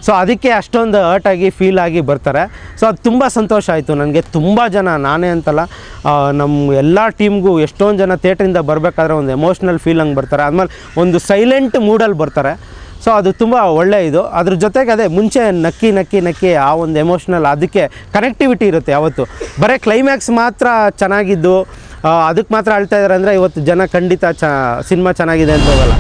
ಸೊ ಅದಕ್ಕೆ ಅಷ್ಟೊಂದು ಹರ್ಟಾಗಿ ಫೀಲ್ ಆಗಿ ಬರ್ತಾರೆ. ಸೊ ಅದು ತುಂಬ ಸಂತೋಷ ಆಯಿತು ನನಗೆ. ತುಂಬ ಜನ, ನಾನೇ ಅಂತಲ್ಲ, ನಮ್ಮ ಎಲ್ಲ ಟೀಮ್ಗೂ ಎಷ್ಟೊಂದು ಜನ ಥಿಯೇಟ್ರಿಂದ ಬರಬೇಕಾದ್ರೆ ಒಂದು ಎಮೋಷ್ನಲ್ ಫೀಲ್ ಹಂಗೆ ಬರ್ತಾರೆ. ಆದ್ಮೇಲೆ ಒಂದು ಸೈಲೆಂಟ್ ಮೂಡಲ್ಲಿ ಬರ್ತಾರೆ. ಸೊ ಅದು ತುಂಬ ಒಳ್ಳೆ ಇದು. ಅದ್ರ ಜೊತೆಗೆ ಅದೇ ಮುಂಚೆ ನಕ್ಕಿ ಆ ಒಂದು ಎಮೋಷ್ನಲ್, ಅದಕ್ಕೆ ಕನೆಕ್ಟಿವಿಟಿ ಇರುತ್ತೆ ಯಾವತ್ತು. ಬರೀ ಕ್ಲೈಮ್ಯಾಕ್ಸ್ ಮಾತ್ರ ಚೆನ್ನಾಗಿದ್ದು ಅದಕ್ಕೆ ಮಾತ್ರ ಅಳ್ತಾ ಇದ್ದಾರೆ ಅಂದರೆ ಇವತ್ತು ಜನ ಖಂಡಿತ ಸಿನಿಮಾ ಚೆನ್ನಾಗಿದೆ ಅಂತ ಹೋಗಲ್ಲ.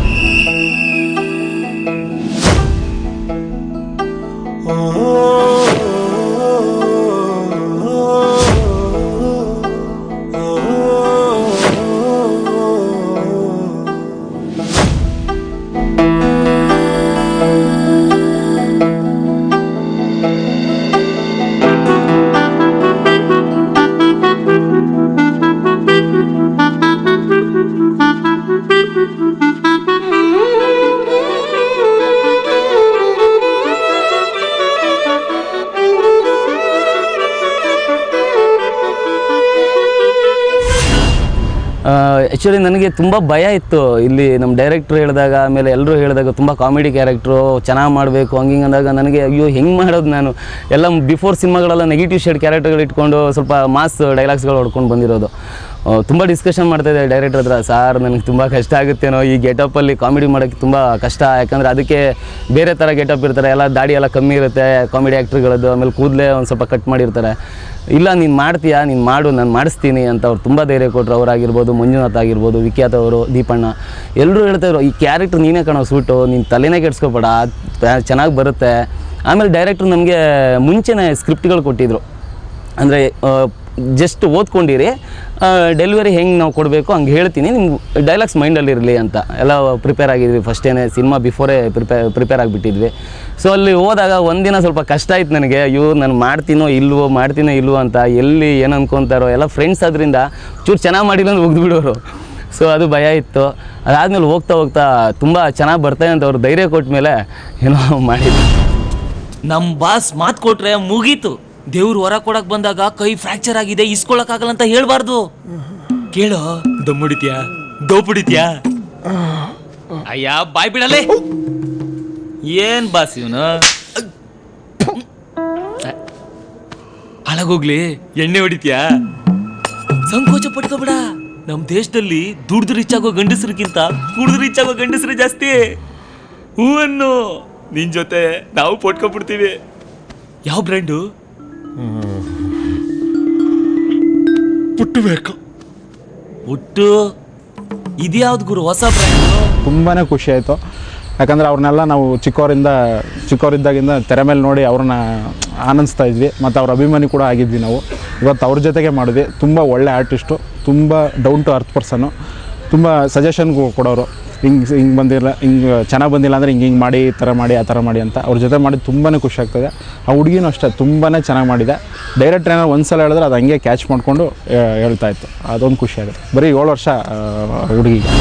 ಆ್ಯಕ್ಚುಲಿ ನನಗೆ ತುಂಬ ಭಯ ಇತ್ತು. ಇಲ್ಲಿ ನಮ್ಮ ಡೈರೆಕ್ಟ್ರು ಹೇಳಿದಾಗ, ಆಮೇಲೆ ಎಲ್ಲರೂ ಹೇಳಿದಾಗ ತುಂಬ ಕಾಮಿಡಿ ಕ್ಯಾರೆಕ್ಟ್ರು ಚೆನ್ನಾಗಿ ಮಾಡಬೇಕು ಹಂಗೆ ಅಂದಾಗ ನನಗೆ ಅಯ್ಯೋ ಹೆಂಗೆ ಮಾಡೋದು ನಾನು. ಎಲ್ಲ ಬಿಫೋರ್ ಸಿನಿಮಾಗಳೆಲ್ಲ ನೆಗೆಟಿವ್ ಶೇಡ್ ಕ್ಯಾರೆಕ್ಟರ್ಗಳು ಇಟ್ಕೊಂಡು ಸ್ವಲ್ಪ ಮಾಸ್ ಡೈಲಾಗ್ಸ್ಗಳು ಹೊಡ್ಕೊಂಡು ಬಂದಿರೋದು. ತುಂಬ ಡಿಸ್ಕಷನ್ ಮಾಡ್ತಾಯಿದ್ದೆ ಡೈರೆಕ್ಟರ್ ಹತ್ರ, ಸಾರ್ ನನಗೆ ತುಂಬ ಕಷ್ಟ ಆಗುತ್ತೇನೋ ಈ ಗೆಟಪ್ಪಲ್ಲಿ ಕಾಮಿಡಿ ಮಾಡೋಕ್ಕೆ ತುಂಬ ಕಷ್ಟ, ಯಾಕಂದರೆ ಅದಕ್ಕೆ ಬೇರೆ ಥರ ಗೆಟಪ್ ಇರ್ತಾರೆ, ಎಲ್ಲ ದಾಡಿ ಎಲ್ಲ ಕಮ್ಮಿ ಇರುತ್ತೆ ಕಾಮಿಡಿ ಆ್ಯಕ್ಟ್ರ್ಗಳದ್ದು, ಆಮೇಲೆ ಕೂದಲೇ ಒಂದು ಸ್ವಲ್ಪ ಕಟ್ ಮಾಡಿರ್ತಾರೆ. ಇಲ್ಲ ನೀನು ಮಾಡ್ತೀಯಾ, ನೀನು ಮಾಡು, ನಾನು ಮಾಡಿಸ್ತೀನಿ ಅಂತ ಅವ್ರು ತುಂಬ ಧೈರ್ಯ ಕೊಟ್ಟರು. ಅವರಾಗಿರ್ಬೋದು, ಮಂಜುನಾಥ್ ಆಗಿರ್ಬೋದು, ವಿಖ್ಯಾತ್ ಅವರು, ದೀಪಣ್ಣ ಎಲ್ಲರೂ ಹೇಳ್ತಾಯಿದ್ರು ಈ ಕ್ಯಾರೆಕ್ಟರ್ ನೀನೇ ಕಾಣೋ ಸೂಟು, ನೀನು ತಲೆನೇ ಕೆಡ್ಸ್ಕೊಬೇಡ, ಚೆನ್ನಾಗಿ ಬರುತ್ತೆ. ಆಮೇಲೆ ಡೈರೆಕ್ಟ್ರು ನಮಗೆ ಮುಂಚೆನೇ ಸ್ಕ್ರಿಪ್ಟ್ಗಳು ಕೊಟ್ಟಿದ್ದರು. ಅಂದರೆ ಜಸ್ಟ್ ಓದ್ಕೊಂಡಿರಿ, ಡೆಲಿವರಿ ಹೆಂಗೆ ನಾವು ಕೊಡಬೇಕು ಹಂಗೆ ಹೇಳ್ತೀನಿ, ನಿಮ್ಗೆ ಡೈಲಾಗ್ಸ್ ಮೈಂಡಲ್ಲಿರಲಿ ಅಂತ ಎಲ್ಲ ಪ್ರಿಪೇರ್ ಆಗಿದ್ವಿ. ಫಸ್ಟೇನೆ ಸಿನಿಮಾ ಬಿಫೋರೇ ಪ್ರಿಪೇರ್ ಆಗಿಬಿಟ್ಟಿದ್ವಿ. ಸೊ ಅಲ್ಲಿ ಹೋದಾಗ ಒಂದಿನ ಸ್ವಲ್ಪ ಕಷ್ಟ ಆಯ್ತು ನನಗೆ, ಅಯ್ಯೋ ನಾನು ಮಾಡ್ತೀನೋ ಇಲ್ವೋ ಅಂತ, ಎಲ್ಲಿ ಏನು ಅನ್ಕೊತಾರೋ, ಎಲ್ಲ ಫ್ರೆಂಡ್ಸ್ ಅದರಿಂದ ಚೂರು ಚೆನ್ನಾಗಿ ಮಾಡಿಲ್ಲ ಅಂದ್ರೆ ಉಗ್ದುಬಿಡೋರು. ಸೊ ಅದು ಭಯ ಇತ್ತು. ಅದಾದಮೇಲೆ ಹೋಗ್ತಾ ತುಂಬ ಚೆನ್ನಾಗಿ ಬರ್ತಾಯಿದೆ ಅಂತ ಅವ್ರು ಧೈರ್ಯ ಕೊಟ್ಟ ಮೇಲೆ ಏನೋ ಮಾಡಿದ್ವಿ. ನಮ್ಮ ಬಾಸ್ ಮಾತು ಕೊಟ್ರೆ ಮುಗೀತು. ದೇವ್ರು ಹೊರ ಕೊಡಕ್ ಬಂದಾಗ ಕೈ ಫ್ರಾಕ್ಚರ್ ಆಗಿದೆ ಇಸ್ಕೊಳಕ್ಕಾಗಲ್ಲ ಅಂತ ಹೇಳ್ಬಾರ್ದು. ಕೇಳೋ, ದಮ್ಮುಡಿತ್ಯಾ ದೋಪುಡಿತ್ಯಾ? ಅಯ್ಯ ಬಾಯ್ ಬಿಡಲೇ. ಏನ್ ಬಾಸ್ ಇವನು? ಹಾಳಾಗೋಗ್ಲಿ, ಎಣ್ಣೆ ಹೊಡಿತ್ಯಾ? ಸಂಕೋಚ ಪಡ್ಕೋಬೇಡ. ನಮ್ ದೇಶದಲ್ಲಿ ದುಡ್ದು ರಿಚ್ ಆಗೋ ಗಂಡಸ್ರಿಗಿಂತ ಕುಡ್ದು ರಿಚ್ ಆಗೋ ಗಂಡಸ್ರು ಜಾಸ್ತಿ. ಹೂವನ್ನು ನಿನ್ ಜೊತೆ ನಾವು ಪಟ್ಕೊಬಿಡ್ತೀವಿ. ಯಾವ ಬ್ರ್ಯಾಂಡು? ಪುಟ್ಟಬೇಕು. ಪುಟ್ಟು ಇದ್ಯಾವ್ದು ಗುರು ಹೊಸ ಬ್ರ್ಯಾಂಡು? ತುಂಬಾ ಖುಷಿ ಆಯಿತು. ಯಾಕಂದರೆ ಅವ್ರನ್ನೆಲ್ಲ ನಾವು ಚಿಕ್ಕವರಿದ್ದಾಗಿಂದ ತೆರೆ ಮೇಲೆ ನೋಡಿ ಅವ್ರನ್ನ ಆನಂದಿಸ್ತಾ ಇದ್ವಿ, ಮತ್ತು ಅವ್ರ ಅಭಿಮಾನಿ ಕೂಡ ಆಗಿದ್ವಿ ನಾವು. ಇವತ್ತು ಅವ್ರ ಜೊತೆಗೆ ಮಾಡಿದ್ವಿ. ತುಂಬ ಒಳ್ಳೆ ಆರ್ಟಿಸ್ಟು, ತುಂಬ ಡೌನ್ ಟು ಅರ್ತ್ ಪರ್ಸನ್ನು, ತುಂಬ ಸಜೆಷನ್ ಕೊಡೋರು. ಹಿಂಗೆ ಬಂದಿಲ್ಲ, ಹಿಂಗೆ ಚೆನ್ನಾಗಿ ಬಂದಿಲ್ಲ ಅಂದರೆ ಹಿಂಗೆ ಮಾಡಿ ಈ ಥರ ಮಾಡಿ ಆ ಥರ ಮಾಡಿ ಅಂತ. ಅವ್ರ ಜೊತೆ ಮಾಡಿ ತುಂಬಾ ಖುಷಿ ಆಗ್ತದೆ. ಆ ಹುಡುಗಿನೂ ಅಷ್ಟೇ ತುಂಬಾ ಚೆನ್ನಾಗಿ ಮಾಡಿದೆ. ಡೈರೆಕ್ಟ್ ಏನಾದ್ರು ಒಂದು ಸಲ ಹೇಳಿದ್ರೆ ಅದು ಹಂಗೆ ಕ್ಯಾಚ್ ಮಾಡಿಕೊಂಡು ಹೇಳ್ತಾಯಿತ್ತು. ಅದೊಂದು ಖುಷಿ ಆಗುತ್ತೆ. ಬರೀ 7 ವರ್ಷ ಹುಡುಗಿಗೆ.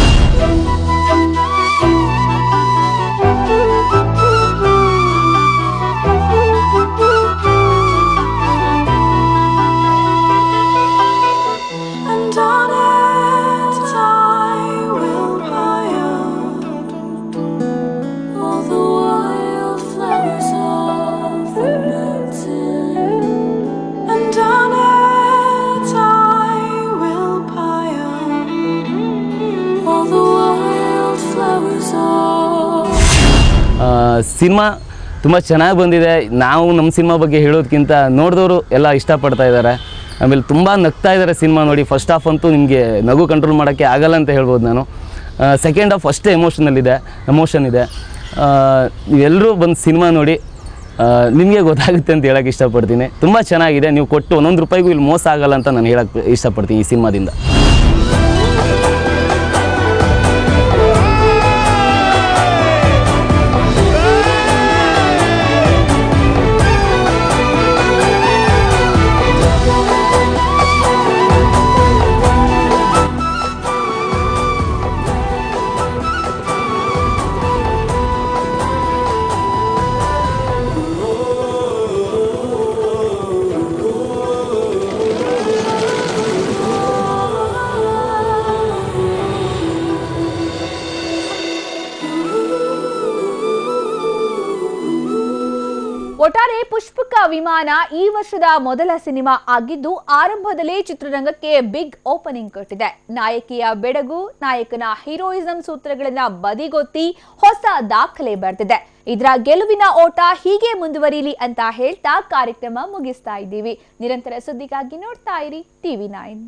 ಸಿನಿಮಾ ತುಂಬ ಚೆನ್ನಾಗಿ ಬಂದಿದೆ. ನಾವು ನಮ್ಮ ಸಿನಿಮಾ ಬಗ್ಗೆ ಹೇಳೋದಕ್ಕಿಂತ ನೋಡಿದವರು ಎಲ್ಲ ಇಷ್ಟಪಡ್ತಾ ಇದ್ದಾರೆ. ಆಮೇಲೆ ತುಂಬ ನಗ್ತಾ ಇದ್ದಾರೆ ಸಿನಿಮಾ ನೋಡಿ. ಫಸ್ಟ್ ಹಾಫ್ ಅಂತೂ ನಿಮಗೆ ನಗು ಕಂಟ್ರೋಲ್ ಮಾಡೋಕ್ಕೆ ಆಗಲ್ಲ ಅಂತ ಹೇಳ್ಬೋದು ನಾನು. ಸೆಕೆಂಡ್ ಹಾಫ್ ಅಷ್ಟೇ ಎಮೋಷನ್ ಇದೆ. ನೀವೆಲ್ಲರೂ ಬಂದು ಸಿನಿಮಾ ನೋಡಿ, ನಿಮಗೆ ಗೊತ್ತಾಗುತ್ತೆ ಅಂತ ಹೇಳೋಕ್ಕೆ ಇಷ್ಟಪಡ್ತೀನಿ. ತುಂಬ ಚೆನ್ನಾಗಿದೆ. ನೀವು ಕೊಟ್ಟು 1 ರೂಪಾಯಿಗೂ ಇಲ್ಲಿ ಮೋಸ ಆಗಲ್ಲ ಅಂತ ನಾನು ಹೇಳೋಕ್ಕೆ ಇಷ್ಟಪಡ್ತೀನಿ ಈ ಸಿನಿಮಾದಿಂದ. ಒಟ್ಟಾರೆ ಪುಷ್ಪಕ ವಿಮಾನ ಈ ವರ್ಷದ ಮೊದಲ ಸಿನಿಮಾ ಆಗಿದ್ದು ಆರಂಭದಲ್ಲೇ ಚಿತ್ರರಂಗಕ್ಕೆ ಬಿಗ್ ಓಪನಿಂಗ್ ಕೊಟ್ಟಿದೆ. ನಾಯಕಿಯ ಬೆಡಗು, ನಾಯಕನ ಹೀರೋಯಿಸಂ ಸೂತ್ರಗಳನ್ನ ಬದಿಗೊತ್ತಿ ಹೊಸ ದಾಖಲೆ ಬರೆದಿದೆ. ಇದರ ಗೆಲುವಿನ ಓಟ ಹೀಗೆ ಮುಂದುವರಿಲಿ ಅಂತ ಹೇಳ್ತಾ ಕಾರ್ಯಕ್ರಮ ಮುಗಿಸ್ತಾ ಇದ್ದೀವಿ. ನಿರಂತರ ಸುದ್ದಿಗಾಗಿ ನೋಡ್ತಾ ಇರಿ TV9.